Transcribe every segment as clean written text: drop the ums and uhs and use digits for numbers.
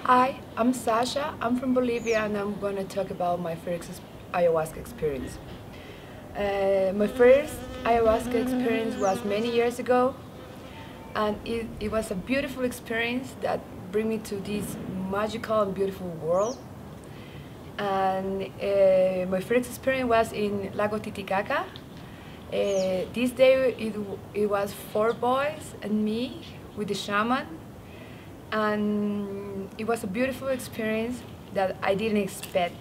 Hi, I'm Sasha. I'm from Bolivia and I'm going to talk about my first ayahuasca experience. My first ayahuasca experience was many years ago, and it was a beautiful experience that bring me to this magical and beautiful world. And my first experience was in Lago Titicaca. This day it was 4 boys and me with the shaman, and it was a beautiful experience that I didn't expect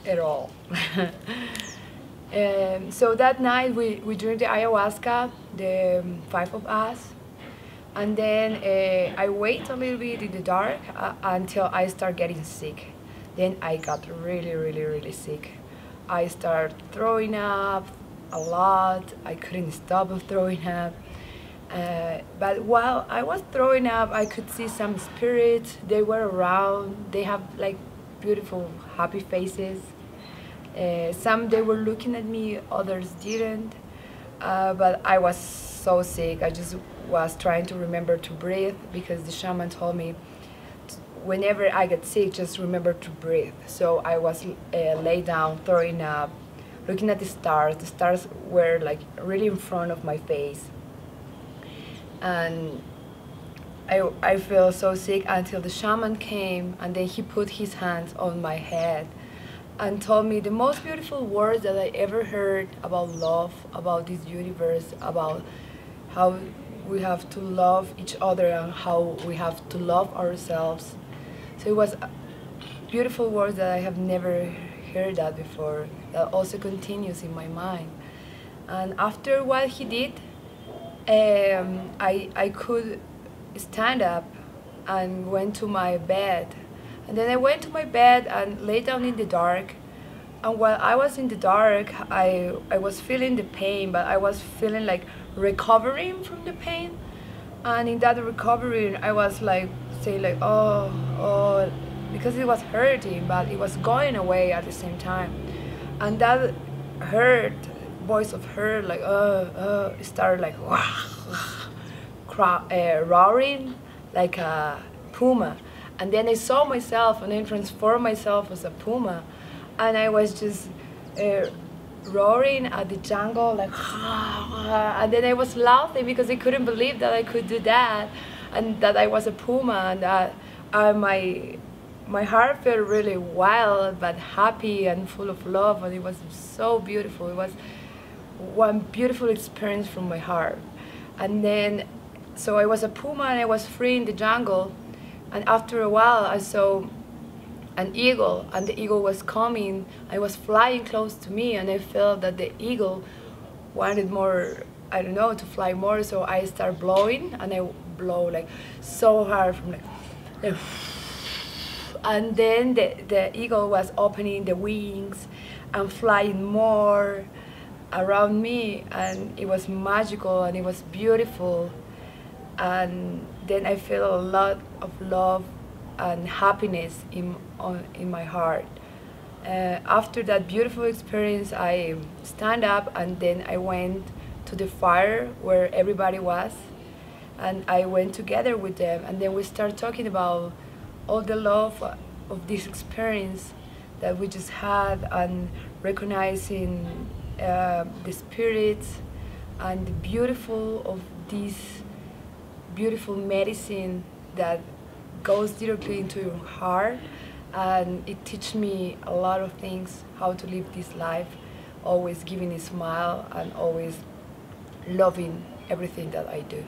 at all. So that night we drank the ayahuasca, the 5 of us, and then I wait a little bit in the dark until I start getting sick. Then I got really sick. I started throwing up a lot. I couldn't stop of throwing up. But while I was throwing up, I could see some spirits. They were around. They have like beautiful, happy faces. Some they were looking at me, others didn't. But I was so sick. I just was trying to remember to breathe because the shaman told me whenever I get sick, just remember to breathe. So I was laid down, throwing up, looking at the stars. The stars were like really in front of my face. And I felt so sick until the shaman came, and then he put his hands on my head and told me the most beautiful words that I ever heard about love, about this universe, about how we have to love each other and how we have to love ourselves. So it was beautiful words that I have never heard that before, that also continues in my mind. And after what he did, I could stand up and went to my bed. And then I went to my bed and lay down in the dark. And while I was in the dark, I was feeling the pain, but I was feeling like recovering from the pain. And in that recovering, I was like saying like, oh, because it was hurting, but it was going away at the same time. And that hurt, voice of her, like, it started like, roaring like a puma. And then I saw myself and I transformed myself as a puma. And I was just roaring at the jungle, like, and then I was laughing because I couldn't believe that I could do that, and that I was a puma, and that my heart felt really wild but happy and full of love, and it was so beautiful. It was one beautiful experience from my heart. And then, so I was a puma and I was free in the jungle, and after a while I saw an eagle, and the eagle was coming. I was flying close to me, and I felt that the eagle wanted more, I don't know, to fly more. So I started blowing, and I blow like so hard from like, and then the eagle was opening the wings and flying more around me, and it was magical and it was beautiful. And then I felt a lot of love and happiness in my heart. After that beautiful experience, I stand up, and then I went to the fire where everybody was, and I went together with them, and then we started talking about all the love of this experience that we just had, and recognizing the spirits and the beautiful of this beautiful medicine that goes directly into your heart. And it teaches me a lot of things, how to live this life, always giving a smile and always loving everything that I do.